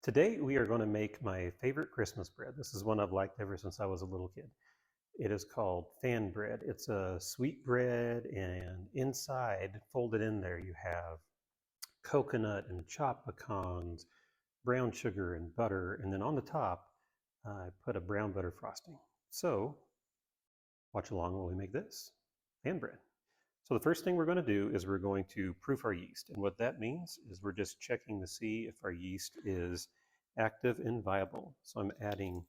Today we are going to make my favorite Christmas bread. This is one I've liked ever since I was a little kid. It is called fan bread. It's a sweet bread, and inside, folded in there, you have coconut and chopped pecans, brown sugar and butter, and then on the top, I put a brown butter frosting. So watch along while we make this fan bread. So the first thing we're going to do is we're going to proof our yeast. And what that means is we're just checking to see if our yeast is active and viable. So I'm adding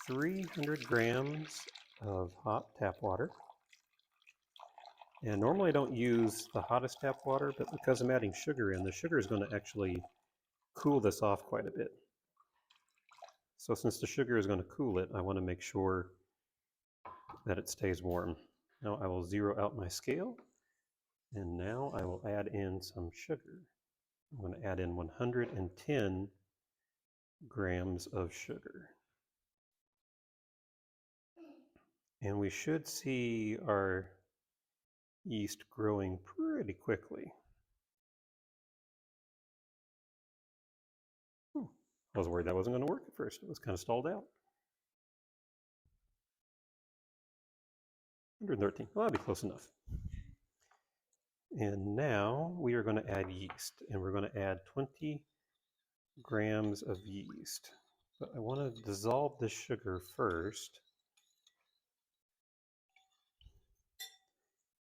300 grams of hot tap water. And normally I don't use the hottest tap water, but because I'm adding sugar in, the sugar is going to actually cool this off quite a bit. So since the sugar is going to cool it, I want to make sure that it stays warm. Now I will zero out my scale. And now I will add in some sugar. I'm going to add in 110 grams of sugar. And we should see our yeast growing pretty quickly. I was worried that wasn't going to work at first. It was kind of stalled out. 113. Well, that'll be close enough. And now we are going to add yeast, and we're going to add 20 grams of yeast. But I want to dissolve the sugar first.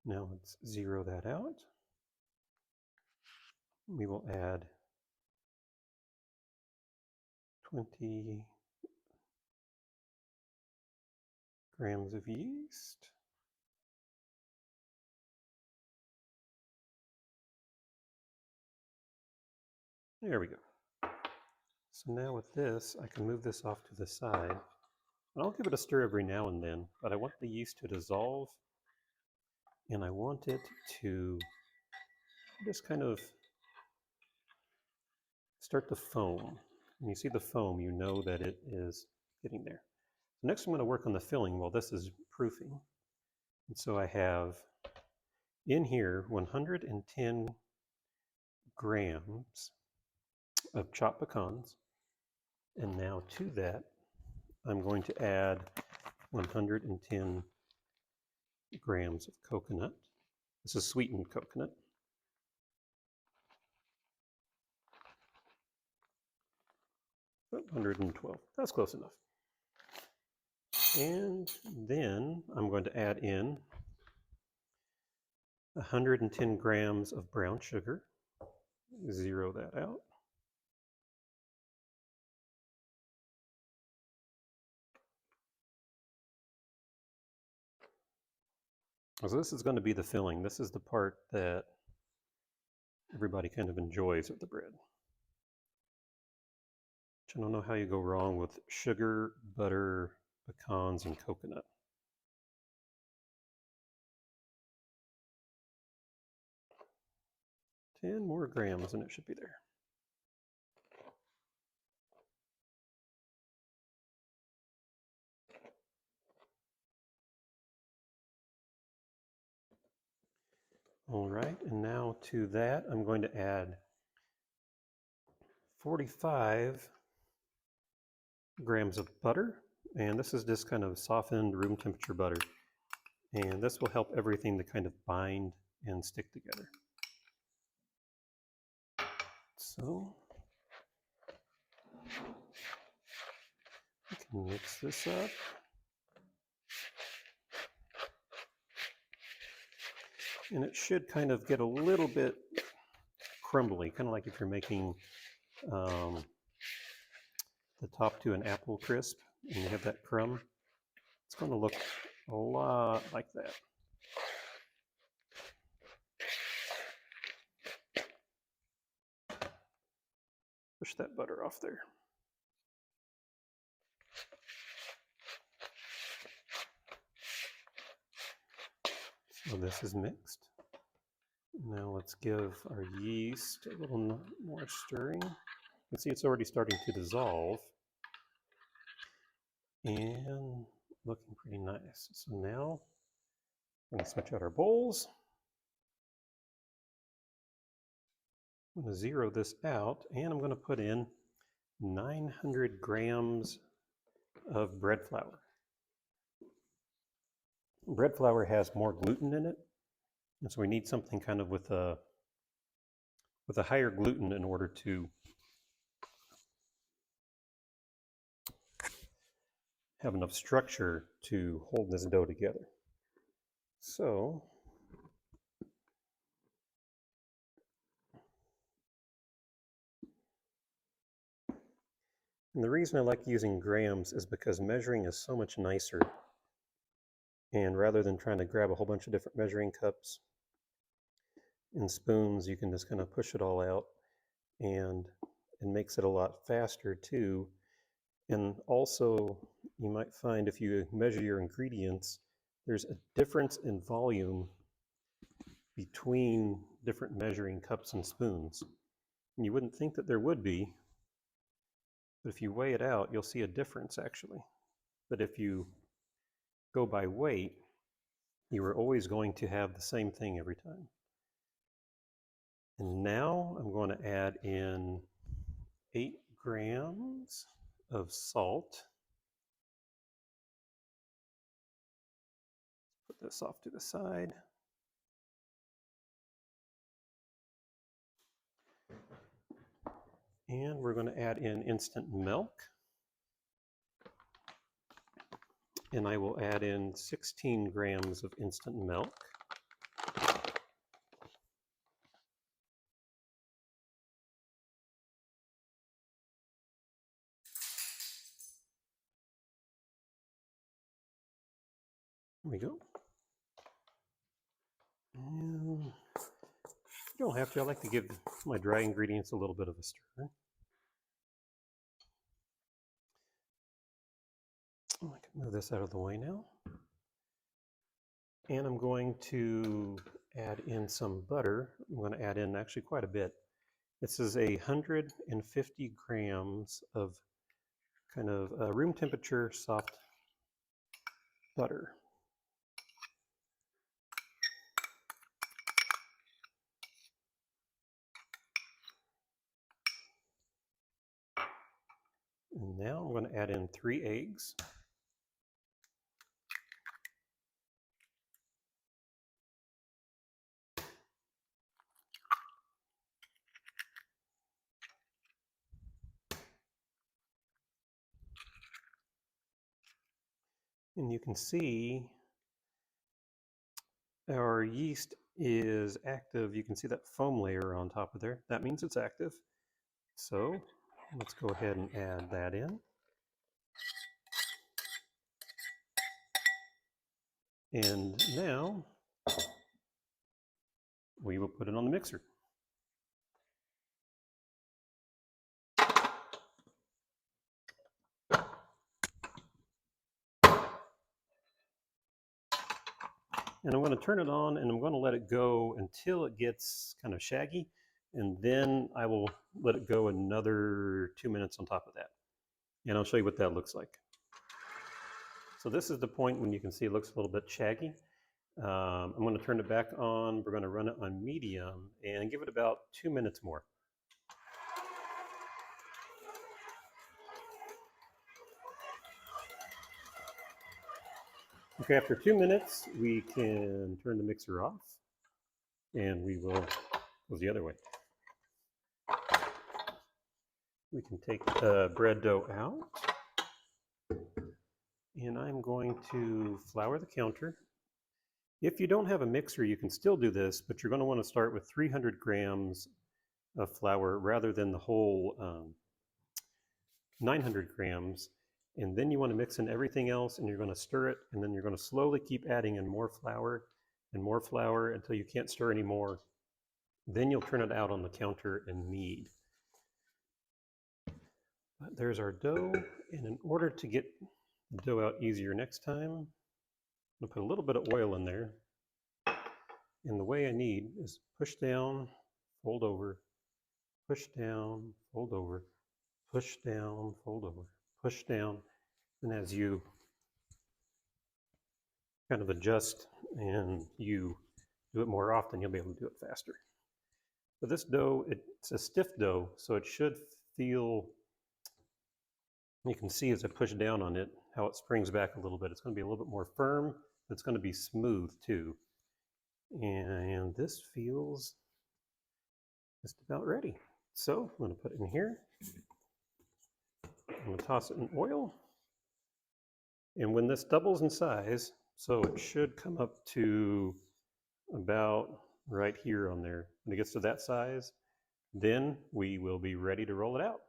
Now let's zero that out. We will add 20 grams of yeast. There we go. So now with this, I can move this off to the side. And I'll give it a stir every now and then, but I want the yeast to dissolve, and I want it to just kind of start to foam. When you see the foam, you know that it is getting there. Next, I'm going to work on the filling while this is proofing. And so I have in here 110 grams of chopped pecans. And now to that, I'm going to add 110 grams of coconut. This is sweetened coconut. Oh, 112. That's close enough. And then I'm going to add in 110 grams of brown sugar. Zero that out. So this is going to be the filling. This is the part that everybody kind of enjoys with the bread. I don't know how you go wrong with sugar, butter, pecans, and coconut. 10 more grams and it should be there. All right, and now to that, I'm going to add 45 grams of butter. And this is just kind of softened room temperature butter. And this will help everything to kind of bind and stick together. So we can mix this up. And it should kind of get a little bit crumbly, kind of like if you're making the top to an apple crisp and you have that crumb. It's going to look a lot like that. Push that butter off there. So this is mixed. Now let's give our yeast a little more stirring. You can see it's already starting to dissolve and looking pretty nice. So now I'm going to switch out our bowls. I'm going to zero this out, and I'm going to put in 900 grams of bread flour. Bread flour has more gluten in it, and so we need something kind of with a higher gluten in order to have enough structure to hold this dough together. So and the reason I like using grams is because measuring is so much nicer. And rather than trying to grab a whole bunch of different measuring cups and spoons, you can just kind of push it all out, and it makes it a lot faster too. And also, you might find if you measure your ingredients, there's a difference in volume between different measuring cups and spoons. And you wouldn't think that there would be, but if you weigh it out, you'll see a difference actually. But if you go by weight, you are always going to have the same thing every time. And now I'm going to add in 8 grams of salt. Put this off to the side. And we're going to add in instant milk. And I will add in 16 grams of instant milk. There we go. And you don't have to. I like to give my dry ingredients a little bit of a stir. I can move this out of the way now. And I'm going to add in some butter. I'm going to add in actually quite a bit. This is 150 grams of kind of room temperature soft butter. And now I'm going to add in 3 eggs. And you can see our yeast is active. You can see that foam layer on top of there. That means it's active. So let's go ahead and add that in. And now we will put it on the mixer. And I'm going to turn it on and I'm going to let it go until it gets kind of shaggy. And then I will let it go another 2 minutes on top of that. And I'll show you what that looks like. So this is the point when you can see it looks a little bit shaggy. I'm going to turn it back on. We're going to run it on medium and give it about 2 minutes more. Okay, after 2 minutes, we can turn the mixer off and we will go the other way. We can take the bread dough out and I'm going to flour the counter. If you don't have a mixer, you can still do this, but you're going to want to start with 300 grams of flour rather than the whole 900 grams. And then you want to mix in everything else and you're going to stir it, and then you're going to slowly keep adding in more flour until you can't stir anymore. Then you'll turn it out on the counter and knead. But there's our dough, and in order to get the dough out easier next time, I'm going to put a little bit of oil in there. And the way I knead is push down, fold over, push down, fold over, push down, fold over, push down. And as you kind of adjust and you do it more often, you'll be able to do it faster. But this dough, it's a stiff dough, so it should feel You can see as I push down on it how it springs back a little bit. It's going to be a little bit more firm. It's going to be smooth too. And this feels just about ready. So I'm going to put it in here. I'm going to toss it in oil. And when this doubles in size, so it should come up to about right here on there. When it gets to that size, then we will be ready to roll it out.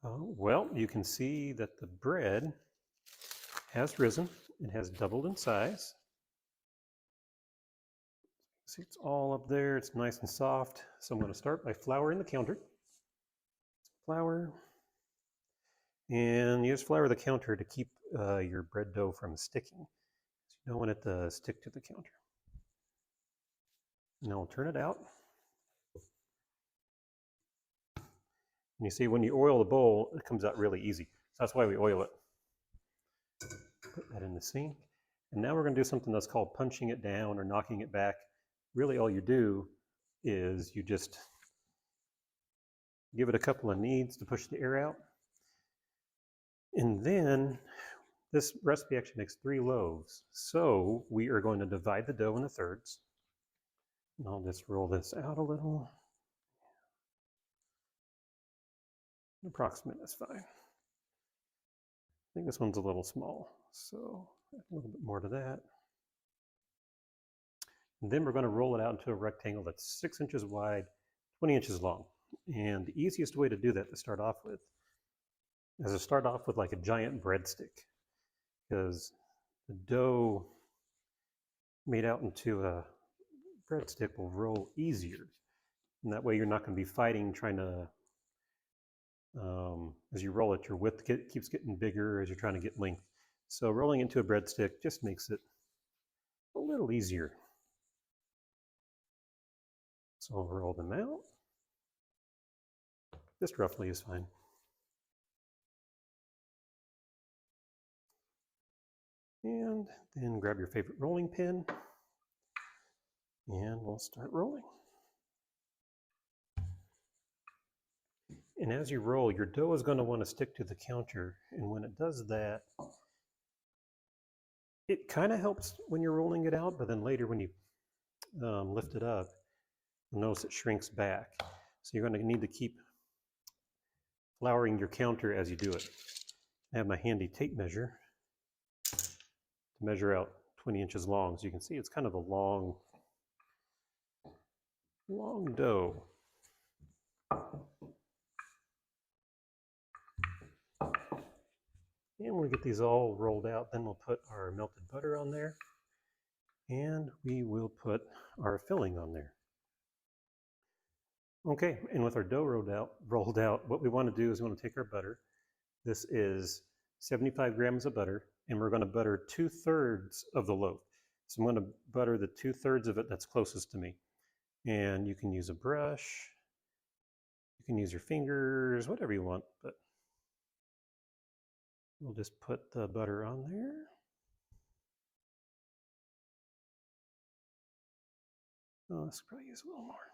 Well, you can see that the bread has risen. It has doubled in size. See, it's all up there. It's nice and soft. So I'm going to start by flouring the counter. Flour. And use flour the counter to keep your bread dough from sticking. So you don't want it to stick to the counter. Now I'll turn it out. And you see when you oil the bowl, it comes out really easy. So that's why we oil it. Put that in the sink. And now we're going to do something that's called punching it down or knocking it back. Really all you do is you just give it a couple of kneads to push the air out. And then this recipe actually makes 3 loaves. So we are going to divide the dough into thirds. And I'll just roll this out a little. Approximate is fine. I think this one's a little small, so add a little bit more to that. And then we're going to roll it out into a rectangle that's 6 inches wide, 20 inches long. And the easiest way to do that to start off with is to start off with like a giant breadstick, because the dough made out into a breadstick will roll easier. And that way you're not going to be fighting trying to, as you roll it, your width keeps getting bigger as you're trying to get length. So rolling into a breadstick just makes it a little easier. So I'll roll them out. Just roughly is fine. And then grab your favorite rolling pin and we'll start rolling. And as you roll, your dough is going to want to stick to the counter. And when it does that, it kind of helps when you're rolling it out, but then later when you lift it up, you'll notice it shrinks back. So you're going to need to keep flouring your counter as you do it. I have my handy tape measure to measure out 20 inches long. So you can see it's kind of a long dough. And when we get these all rolled out, then we'll put our melted butter on there. And we will put our filling on there. Okay, and with our dough rolled out, what we want to do is we want to take our butter. This is 75 grams of butter, and we're going to butter 2/3 of the loaf. So I'm going to butter the 2/3 of it that's closest to me. And you can use a brush, you can use your fingers, whatever you want, but we'll just put the butter on there. Oh, let's probably use a little more.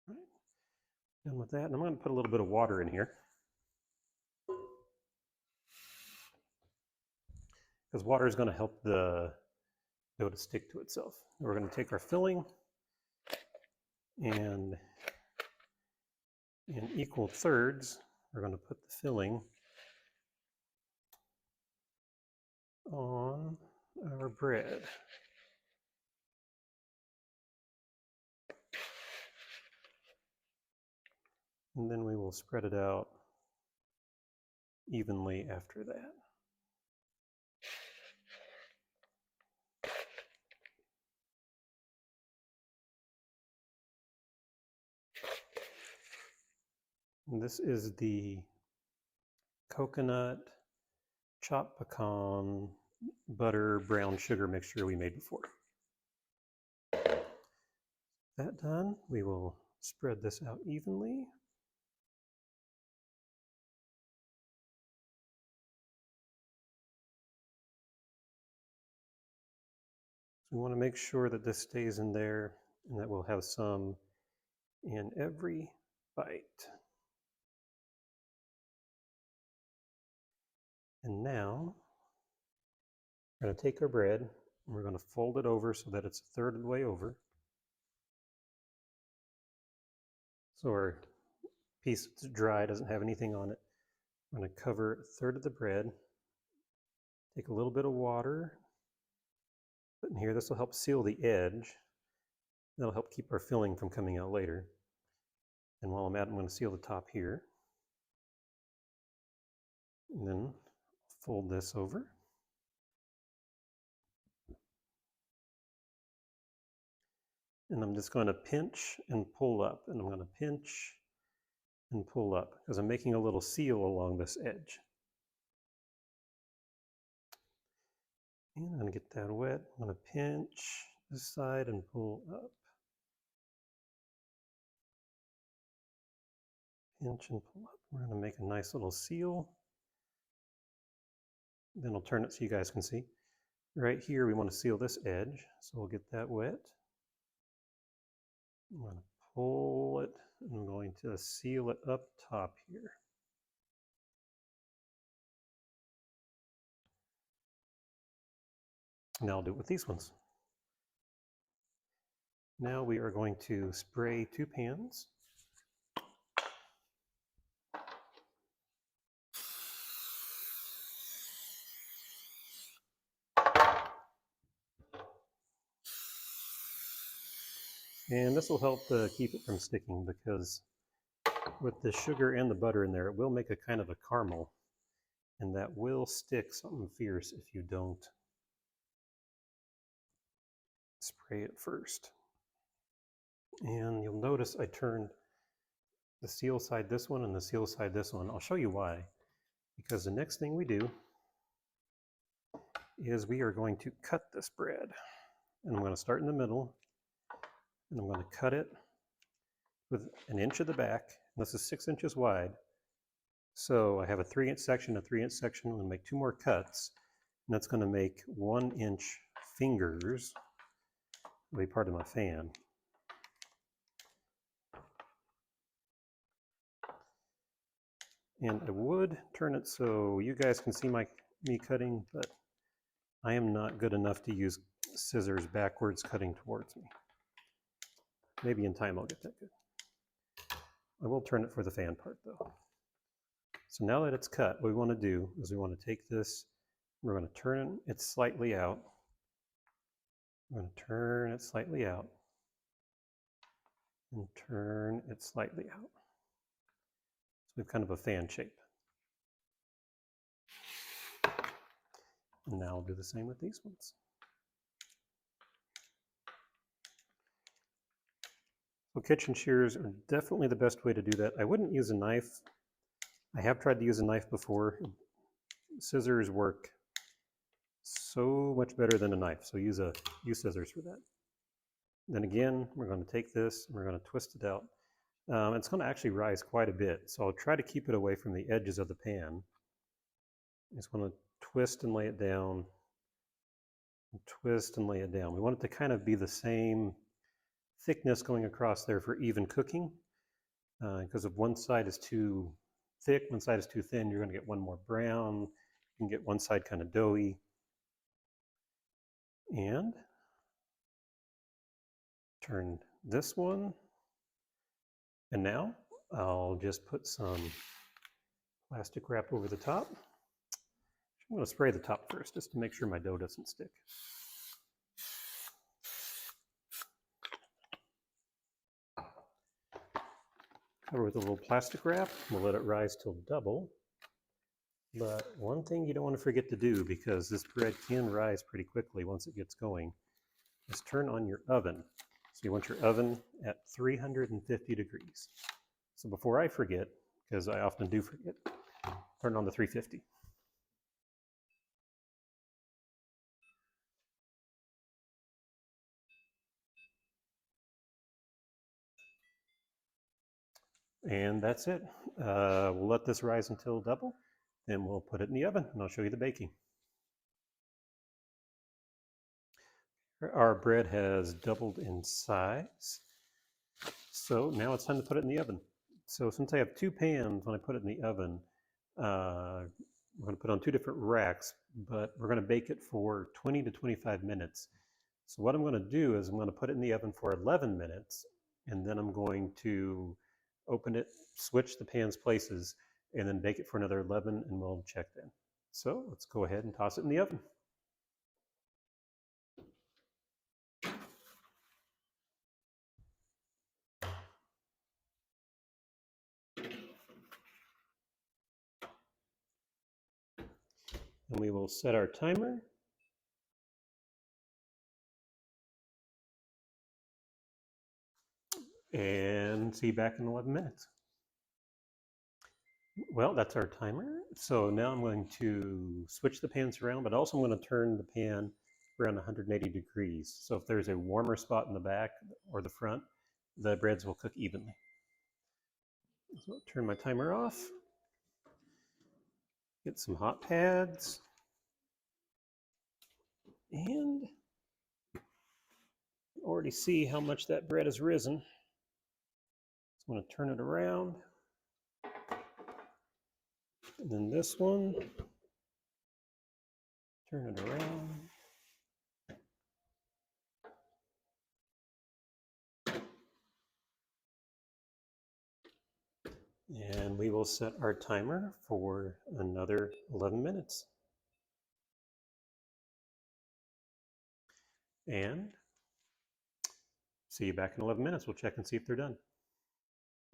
All right. Done with that, and I'm going to put a little bit of water in here, because water is going to help the dough to stick to itself. We're going to take our filling and in equal thirds, we're going to put the filling on our bread. And then we will spread it out evenly after that. And this is the coconut, chopped pecan, butter, brown sugar mixture we made before. That done, we will spread this out evenly. So we want to make sure that this stays in there and that we'll have some in every bite. And now we're going to take our bread and we're going to fold it over so that it's a third of the way over. So our piece that's dry, doesn't have anything on it. I'm going to cover a third of the bread. Take a little bit of water, put in here. This will help seal the edge. That'll help keep our filling from coming out later. And while I'm at it, I'm going to seal the top here. And then fold this over. And I'm just going to pinch and pull up. And I'm going to pinch and pull up because I'm making a little seal along this edge. And I'm going to get that wet. I'm going to pinch this side and pull up. Pinch and pull up. We're going to make a nice little seal. Then I'll turn it so you guys can see. Right here, we want to seal this edge, so we'll get that wet. I'm going to pull it, and I'm going to seal it up top here. Now I'll do it with these ones. Now we are going to spray 2 pans. And this will help keep it from sticking because with the sugar and the butter in there, it will make a kind of a caramel, and that will stick something fierce if you don't spray it first. And you'll notice I turned the seal side this one and the seal side this one. I'll show you why. Because the next thing we do is we are going to cut this bread. And I'm going to start in the middle, and I'm going to cut it with 1 inch at the back. And this is 6 inches wide. So I have a 3-inch section, a 3-inch section. I'm going to make 2 more cuts. And that's going to make 1-inch fingers. It'll be part of my fan. And I would turn it so you guys can see me cutting, but I am not good enough to use scissors backwards cutting towards me. Maybe in time I'll get that good. I will turn it for the fan part though. So now that it's cut, what we want to do is we want to take this, we're going to turn it slightly out. We're going to turn it slightly out and turn it slightly out. So we have kind of a fan shape. And now I'll do the same with these ones. So kitchen shears are definitely the best way to do that. I wouldn't use a knife. I have tried to use a knife before. Scissors work so much better than a knife, so use scissors for that. Then again, we're going to take this and we're going to twist it out. It's going to actually rise quite a bit, so I'll try to keep it away from the edges of the pan. I just want to twist and lay it down, and twist and lay it down. We want it to kind of be the same thickness going across there for even cooking, because if one side is too thick, one side is too thin, you're going to get one more brown. You can get one side kind of doughy. And turn this one. And now I'll just put some plastic wrap over the top. I'm going to spray the top first just to make sure my dough doesn't stick. Cover with a little plastic wrap. We'll let it rise till double. But one thing you don't want to forget to do, because this bread can rise pretty quickly once it gets going, is turn on your oven. So you want your oven at 350 degrees. So before I forget, because I often do forget, turn on the 350. And that's it. We'll let this rise until double, then we'll put it in the oven, and I'll show you the baking. Our bread has doubled in size, so now it's time to put it in the oven. So since I have two pans, when I put it in the oven, we're going to put on two different racks, but we're going to bake it for 20 to 25 minutes. So what I'm going to do is I'm going to put it in the oven for 11 minutes, and then I'm going to open it, switch the pans places, and then bake it for another 11, and we'll check then. So let's go ahead and toss it in the oven. And we will set our timer. And see you back in 11 minutes. Well, that's our timer. So now I'm going to switch the pans around, but also I'm going to turn the pan around 180 degrees. So if there's a warmer spot in the back or the front, the breads will cook evenly. So I'll turn my timer off. Get some hot pads. And already see how much that bread has risen. So I'm going to turn it around. And then this one, turn it around. And we will set our timer for another 11 minutes. And see you back in 11 minutes. We'll check and see if they're done.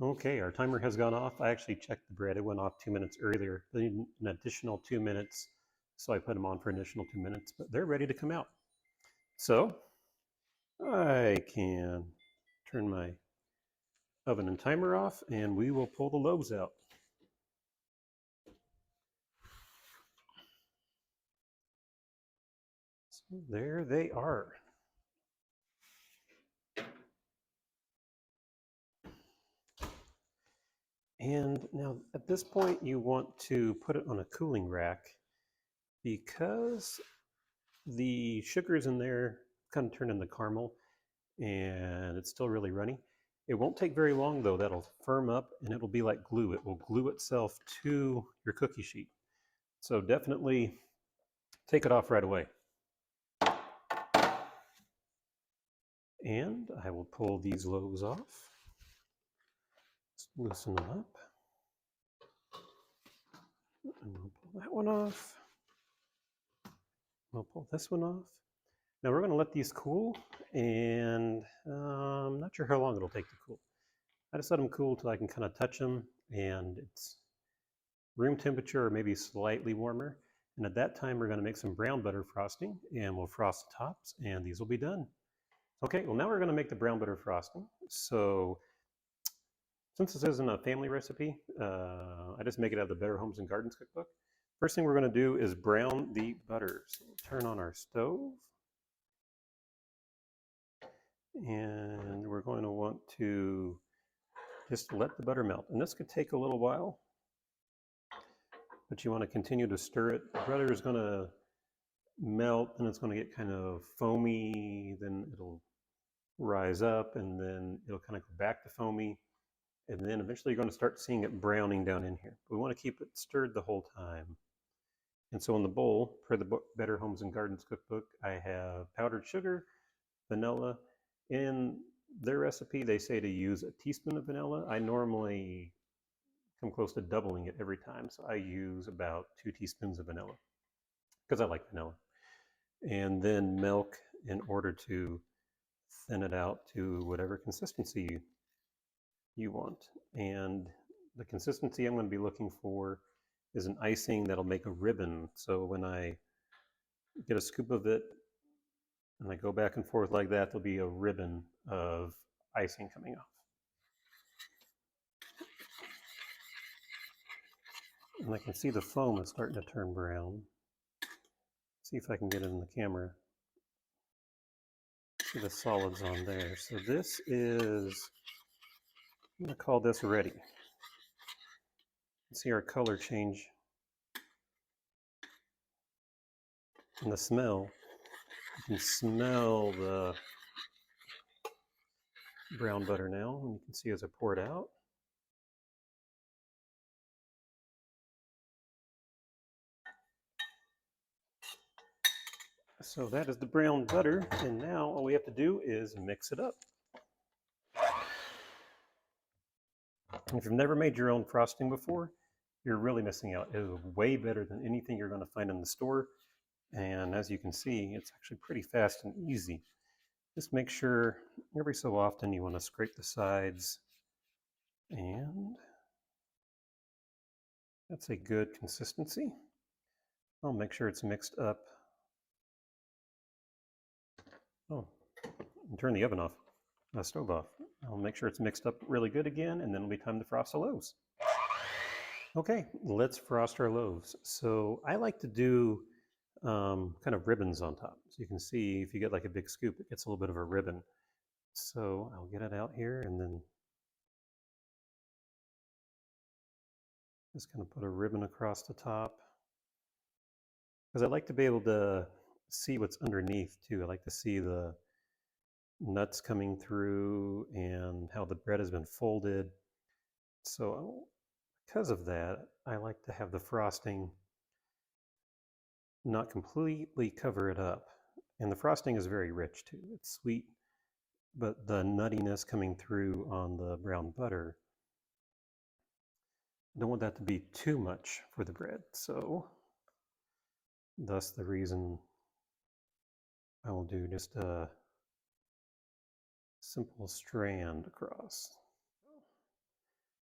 Okay, our timer has gone off. I actually checked the bread. It went off 2 minutes earlier. They need an additional 2 minutes. So I put them on for an additional 2 minutes, but they're ready to come out. So I can turn my oven and timer off, and we will pull the loaves out. So there they are. And now at this point, you want to put it on a cooling rack because the sugars in there kind of turn into caramel and it's still really runny. It won't take very long though. That'll firm up and it'll be like glue. It will glue itself to your cookie sheet. So definitely take it off right away. And I will pull these loaves off. Just loosen them up. And we'll pull that one off. We'll pull this one off. Now we're going to let these cool, and I'm not sure how long it'll take to cool. I just let them cool till I can kind of touch them, and it's room temperature or maybe slightly warmer. And at that time, we're going to make some brown butter frosting, and we'll frost the tops, and these will be done. Okay, well now we're going to make the brown butter frosting. So since this isn't a family recipe, I just make it out of the Better Homes and Gardens cookbook. First thing we're going to do is brown the butter. So we'll turn on our stove. And we're going to want to just let the butter melt. And this could take a little while, but you want to continue to stir it. The butter is going to melt and it's going to get kind of foamy, then it'll rise up and then it'll kind of go back to foamy. And then eventually you're going to start seeing it browning down in here. But we want to keep it stirred the whole time. And so in the bowl, per the Better Homes and Gardens cookbook, I have powdered sugar, vanilla. In their recipe, they say to use a teaspoon of vanilla. I normally come close to doubling it every time. So I use about 2 teaspoons of vanilla because I like vanilla. And then milk in order to thin it out to whatever consistency you want. And the consistency I'm going to be looking for is an icing that'll make a ribbon. So when I get a scoop of it and I go back and forth like that, there'll be a ribbon of icing coming off. And I can see the foam is starting to turn brown. See if I can get it in the camera. See the solids on there. So this is, I'm going to call this ready. See our color change. And the smell, you can smell the brown butter now, and you can see as I pour it out. So that is the brown butter, and now all we have to do is mix it up. And if you've never made your own frosting before, you're really missing out. It is way better than anything you're going to find in the store. And as you can see, it's actually pretty fast and easy. Just make sure every so often you want to scrape the sides, and that's a good consistency. I'll make sure it's mixed up. Oh, and turn the oven off, the stove off. I'll make sure it's mixed up really good again, and then it'll be time to frost the loaves. Okay, let's frost our loaves. So I like to do kind of ribbons on top. So you can see if you get like a big scoop, it gets a little bit of a ribbon. So I'll get it out here and then just kind of put a ribbon across the top. Because I like to be able to see what's underneath too. I like to see the nuts coming through and how the bread has been folded. So because of that, I like to have the frosting not completely cover it up. And the frosting is very rich too. It's sweet, but the nuttiness coming through on the brown butter, I don't want that to be too much for the bread. So thus the reason I will do just a simple strand across.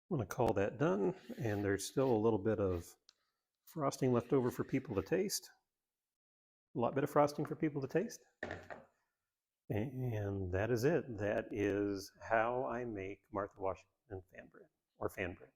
I'm going to call that done, and there's still a little bit of frosting left over for people to taste. A lot bit of frosting for people to taste. And that is it. That is how I make Martha Washington fan bread, or fan bread.